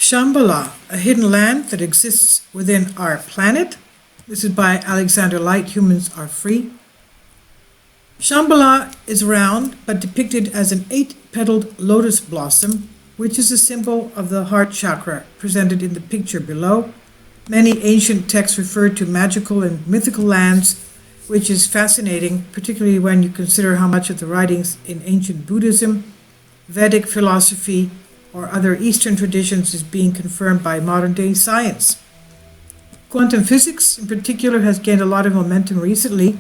Shambhala, a hidden land that exists within our planet. This is by Alexander Light, Humans Are Free. Shambhala is round but depicted as an 8-petaled lotus blossom, which is a symbol of the heart chakra presented in the picture below. Many ancient texts refer to magical and mythical lands, which is fascinating, particularly when you consider how much of the writings in ancient Buddhism, Vedic philosophy, or other Eastern traditions is being confirmed by modern-day science. Quantum physics, in particular, has gained a lot of momentum recently.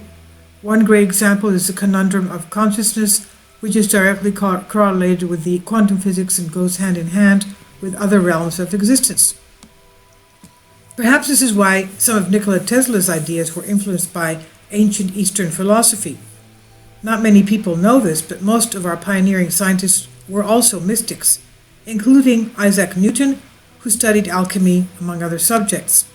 One great example is the conundrum of consciousness, which is directly correlated with the quantum physics and goes hand in hand with other realms of existence. Perhaps this is why some of Nikola Tesla's ideas were influenced by ancient Eastern philosophy. Not many people know this, but most of our pioneering scientists were also mystics, including Isaac Newton, who studied alchemy, among other subjects.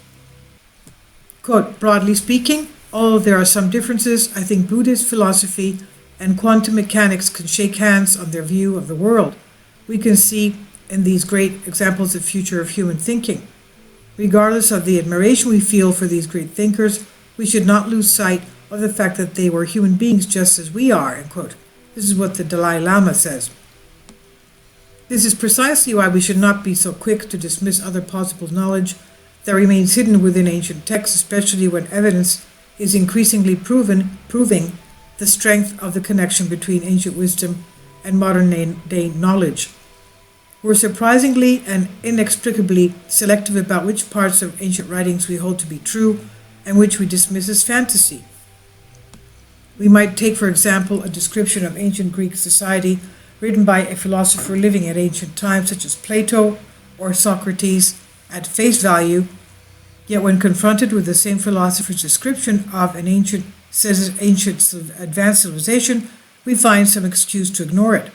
Quote, broadly speaking, although there are some differences, I think Buddhist philosophy and quantum mechanics can shake hands on their view of the world. We can see in these great examples the future of human thinking. Regardless of the admiration we feel for these great thinkers, we should not lose sight of the fact that they were human beings just as we are, end quote. This is what the Dalai Lama says. This is precisely why we should not be so quick to dismiss other possible knowledge that remains hidden within ancient texts, especially when evidence is increasingly proving the strength of the connection between ancient wisdom and modern-day knowledge. We're surprisingly and inexplicably selective about which parts of ancient writings we hold to be true and which we dismiss as fantasy. We might take, for example, a description of ancient Greek society written by a philosopher living at ancient times, such as Plato or Socrates, at face value, yet when confronted with the same philosopher's description of an ancient advanced civilization, we find some excuse to ignore it.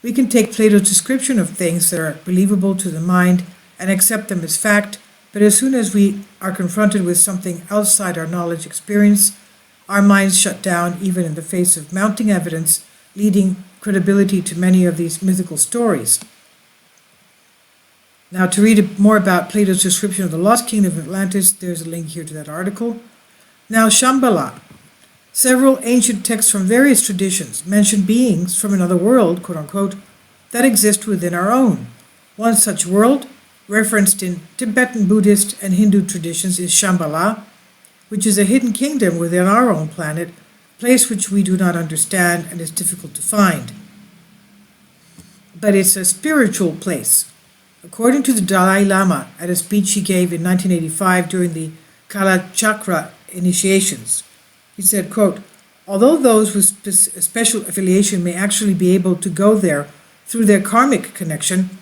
We can take Plato's description of things that are believable to the mind and accept them as fact, but as soon as we are confronted with something outside our knowledge experience, our minds shut down even in the face of mounting evidence, leading credibility to many of these mythical stories. Now, to read more about Plato's description of the lost kingdom of Atlantis, there's a link here to that article. Now, Shambhala. Several ancient texts from various traditions mention beings from another world, quote unquote, that exist within our own. One such world, referenced in Tibetan Buddhist and Hindu traditions, is Shambhala, which is a hidden kingdom within our own planet, a place which we do not understand and is difficult to find. But it's a spiritual place. According to the Dalai Lama at a speech he gave in 1985 during the Kala Chakra initiations, he said, quote, although those with special affiliation may actually be able to go there through their karmic connection,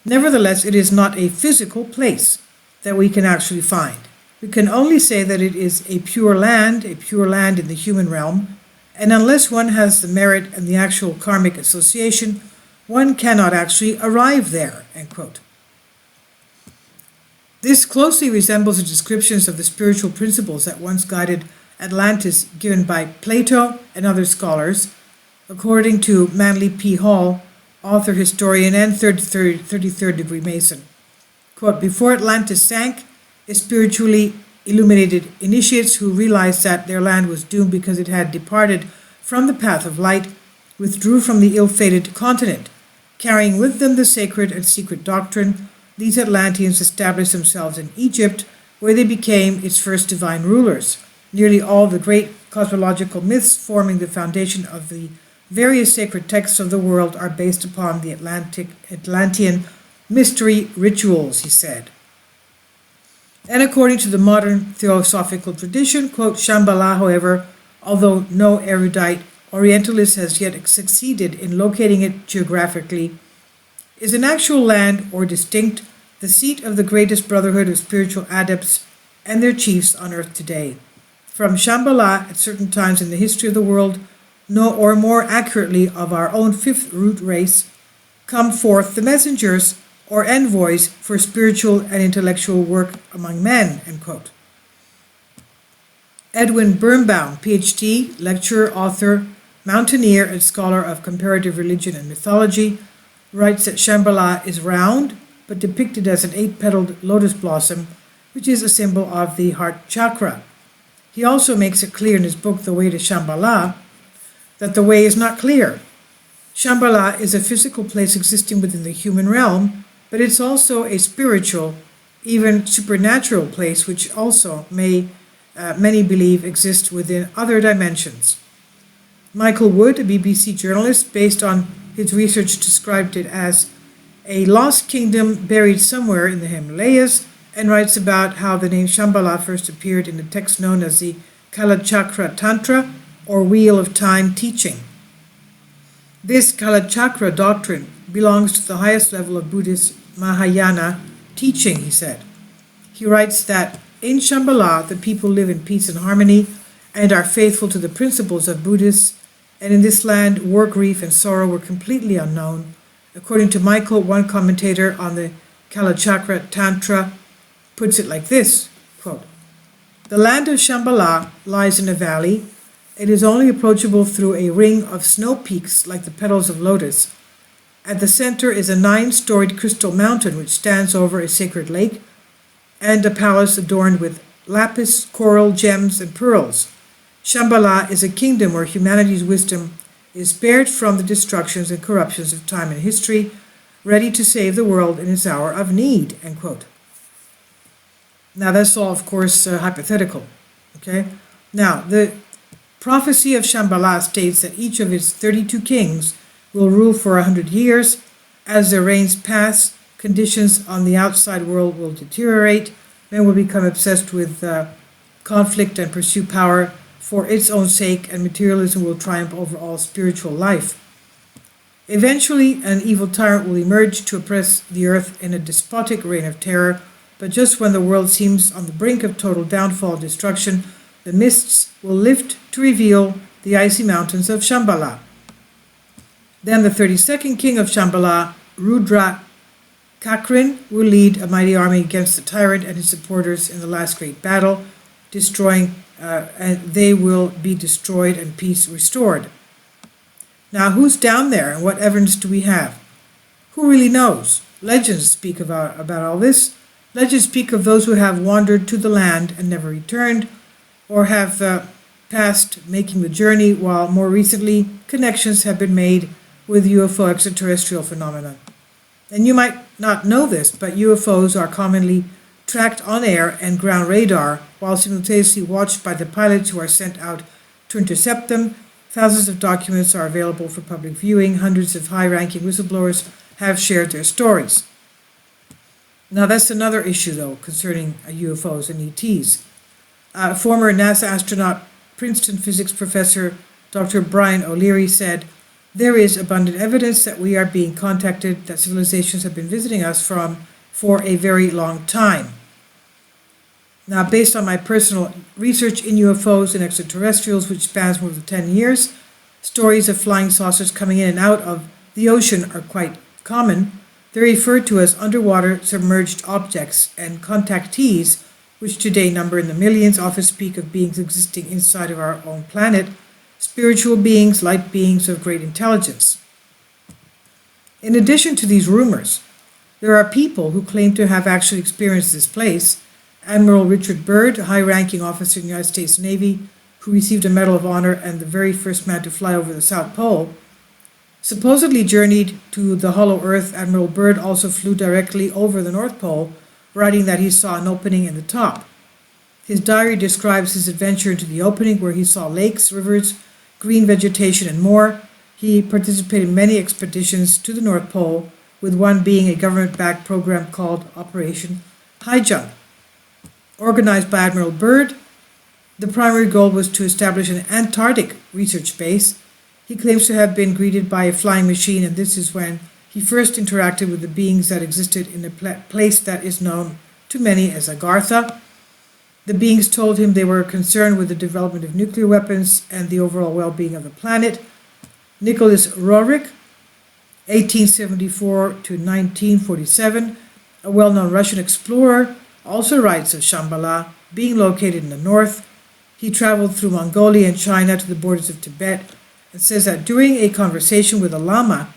nevertheless it is not a physical place that we can actually find. We can only say that it is a pure land in the human realm, and unless one has the merit and the actual karmic association, one cannot actually arrive there, end quote. This closely resembles the descriptions of the spiritual principles that once guided Atlantis given by Plato and other scholars. According to Manly P. Hall, author, historian, and 33rd degree Mason, quote, before Atlantis sank, spiritually illuminated initiates who realized that their land was doomed because it had departed from the path of light withdrew from the ill-fated continent. Carrying with them the sacred and secret doctrine, these Atlanteans established themselves in Egypt, where they became its first divine rulers. Nearly all the great cosmological myths forming the foundation of the various sacred texts of the world are based upon the Atlantean mystery rituals, he said. And according to the modern theosophical tradition, quote, Shambhala, however, although no erudite Orientalist has yet succeeded in locating it geographically, is an actual land or distinct, the seat of the greatest brotherhood of spiritual adepts and their chiefs on earth today. From Shambhala, at certain times in the history of the world, or more accurately of our own fifth root race, come forth the messengers or envoys for spiritual and intellectual work among men, end quote. Edwin Birnbaum, PhD, lecturer, author, mountaineer, and scholar of comparative religion and mythology, writes that Shambhala is round but depicted as an 8-petaled lotus blossom, which is a symbol of the heart chakra. He also makes it clear in his book, The Way to Shambhala, that the way is not clear. Shambhala is a physical place existing within the human realm, but it's also a spiritual, even supernatural place, which also many believe exists within other dimensions. Michael Wood, a BBC journalist, based on his research, described it as a lost kingdom buried somewhere in the Himalayas, and writes about how the name Shambhala first appeared in a text known as the Kalachakra Tantra, or Wheel of Time teaching. This Kalachakra doctrine belongs to the highest level of Buddhist Mahayana teaching, he said. He writes that in Shambhala, the people live in peace and harmony and are faithful to the principles of Buddhists, and in this land, war, grief, and sorrow were completely unknown. According to Michael, one commentator on the Kalachakra Tantra puts it like this, quote, "The land of Shambhala lies in a valley. It is only approachable through a ring of snow peaks like the petals of lotus. At the center is a 9-storied crystal mountain which stands over a sacred lake, and a palace adorned with lapis, coral, gems, and pearls. Shambhala is a kingdom where humanity's wisdom is spared from the destructions and corruptions of time and history, ready to save the world in its hour of need," end quote. Now that's all, of course, hypothetical, okay? Now, the prophecy of Shambhala states that each of its 32 kings will rule for 100 years. As their reigns pass, conditions on the outside world will deteriorate. Men will become obsessed with conflict and pursue power for its own sake, and materialism will triumph over all spiritual life. Eventually, an evil tyrant will emerge to oppress the earth in a despotic reign of terror, but just when the world seems on the brink of total downfall and destruction, the mists will lift to reveal the icy mountains of Shambhala. Then the 32nd king of Shambhala, Rudra Kakrin, will lead a mighty army against the tyrant and his supporters in the last great battle, and they will be destroyed and peace restored. Now, who's down there and what evidence do we have? Who really knows? Legends speak about all this. Legends speak of those who have wandered to the land and never returned, or have passed making the journey, while more recently connections have been made with UFO extraterrestrial phenomena. And you might not know this, but UFOs are commonly tracked on air and ground radar, while simultaneously watched by the pilots who are sent out to intercept them. Thousands of documents are available for public viewing. Hundreds of high-ranking whistleblowers have shared their stories. Now that's another issue, though, concerning UFOs and ETs. Former NASA astronaut, Princeton physics professor Dr. Brian O'Leary said, "There is abundant evidence that we are being contacted, that civilizations have been visiting us for a very long time." Now, based on my personal research in UFOs and extraterrestrials, which spans more than 10 years, stories of flying saucers coming in and out of the ocean are quite common. They're referred to as underwater submerged objects, and contactees, which today number in the millions, often speak of beings existing inside of our own planet, spiritual beings, light beings of great intelligence. In addition to these rumors, there are people who claim to have actually experienced this place. Admiral Richard Byrd, a high-ranking officer in the United States Navy, who received a Medal of Honor and the very first man to fly over the South Pole, supposedly journeyed to the Hollow Earth. Admiral Byrd also flew directly over the North Pole, writing that he saw an opening in the top. His diary describes his adventure into the opening, where he saw lakes, rivers, green vegetation, and more. He participated in many expeditions to the North Pole, with one being a government-backed program called Operation Hydra. Organized by Admiral Byrd, the primary goal was to establish an Antarctic research base. He claims to have been greeted by a flying machine, and this is when he first interacted with the beings that existed in a place that is known to many as Agartha. The beings told him they were concerned with the development of nuclear weapons and the overall well-being of the planet. Nicholas Roerich, 1874 to 1947, a well-known Russian explorer, also writes of Shambhala being located in the north. He traveled through Mongolia and China to the borders of Tibet, and says that during a conversation with a lama,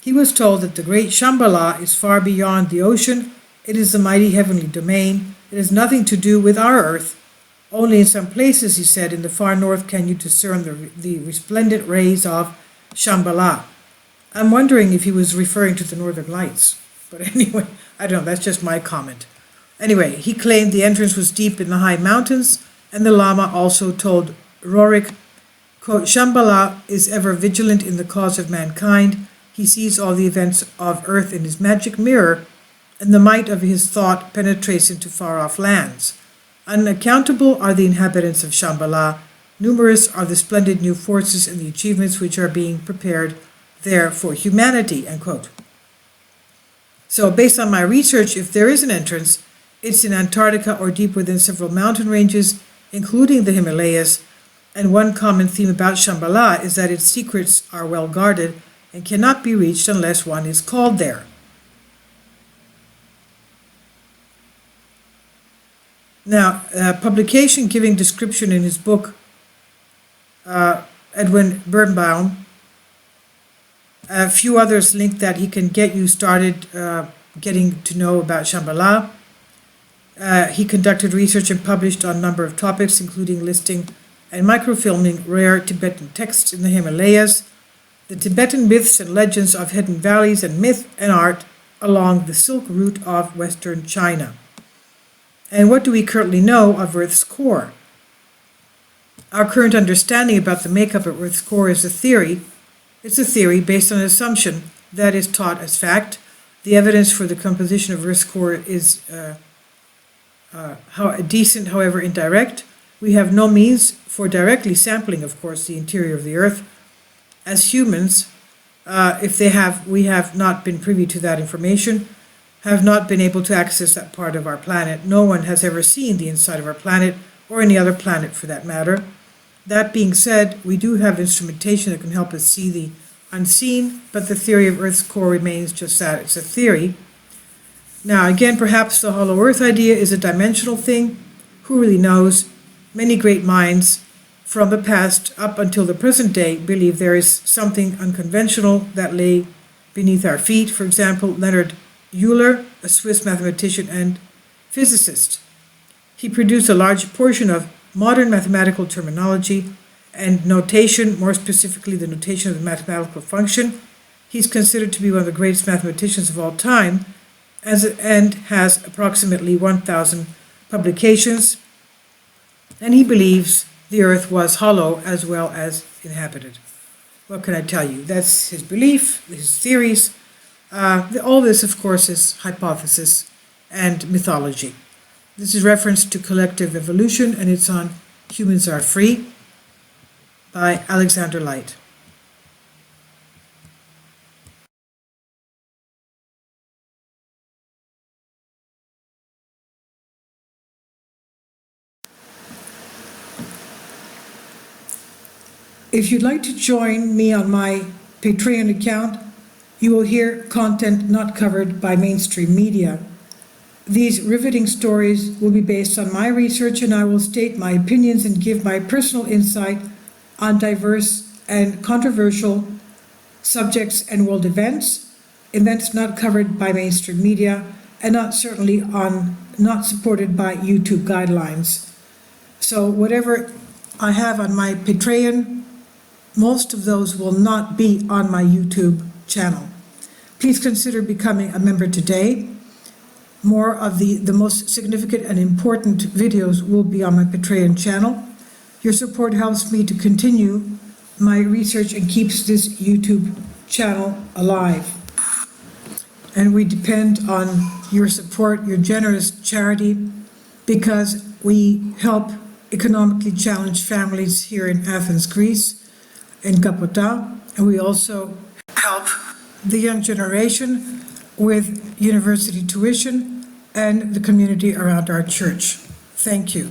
He was told that the great Shambhala is far beyond the ocean. It is the mighty heavenly domain. It has nothing to do with our earth. Only in some places, he said, in the far north can you discern the resplendent rays of Shambhala. I'm wondering if he was referring to the northern lights. But anyway, I don't know, that's just my comment. Anyway, he claimed the entrance was deep in the high mountains, and the Lama also told Rorik, quote, Shambhala is ever vigilant in the cause of mankind. He sees all the events of earth in his magic mirror, and the might of his thought penetrates into far-off lands. Unaccountable are the inhabitants of Shambhala. Numerous are the splendid new forces and the achievements which are being prepared there for humanity, end quote. So based on my research, if there is an entrance, it's in Antarctica or deep within several mountain ranges, including the Himalayas, and one common theme about Shambhala is that its secrets are well guarded and cannot be reached unless one is called there. Now, publication giving description in his book, Edwin Birnbaum, a few others link that he can get you started getting to know about Shambhala. He conducted research and published on a number of topics, including listing and microfilming rare Tibetan texts in the Himalayas, the Tibetan myths and legends of hidden valleys and myth and art along the Silk Route of Western China. And what do we currently know of Earth's core? Our current understanding about the makeup of Earth's core is a theory. It's a theory based on an assumption that is taught as fact. The evidence for the composition of Earth's core is decent, however indirect. We have no means for directly sampling, of course, the interior of the Earth. As humans, we have not been privy to that information, have not been able to access that part of our planet. No one has ever seen the inside of our planet, or any other planet for that matter. That being said, we do have instrumentation that can help us see the unseen, but the theory of Earth's core remains just that, it's a theory. Now, again, perhaps the hollow Earth idea is a dimensional thing. Who really knows? Many great minds from the past up until the present day believe there is something unconventional that lay beneath our feet. For example, Leonard Euler, a Swiss mathematician and physicist. He produced a large portion of modern mathematical terminology and notation, more specifically the notation of the mathematical function. He's considered to be one of the greatest mathematicians of all time, and has approximately 1,000 publications, and he believes the Earth was hollow as well as inhabited. What can I tell you? That's his belief, his theories. All this, of course, is hypothesis and mythology. This is reference to collective evolution, and it's on Humans Are Free by Alexander Light. If you'd like to join me on my Patreon account, you will hear content not covered by mainstream media. These riveting stories will be based on my research, and I will state my opinions and give my personal insight on diverse and controversial subjects and world events not covered by mainstream media, and not supported by YouTube guidelines. So whatever I have on my Patreon, most of those will not be on my YouTube channel. Please consider becoming a member today. More of the most significant and important videos will be on my Patreon channel. Your support helps me to continue my research and keeps this YouTube channel alive. And we depend on your support, your generous charity, because we help economically challenged families here in Athens, Greece, in Kapota, and we also help the young generation with university tuition and the community around our church. Thank you.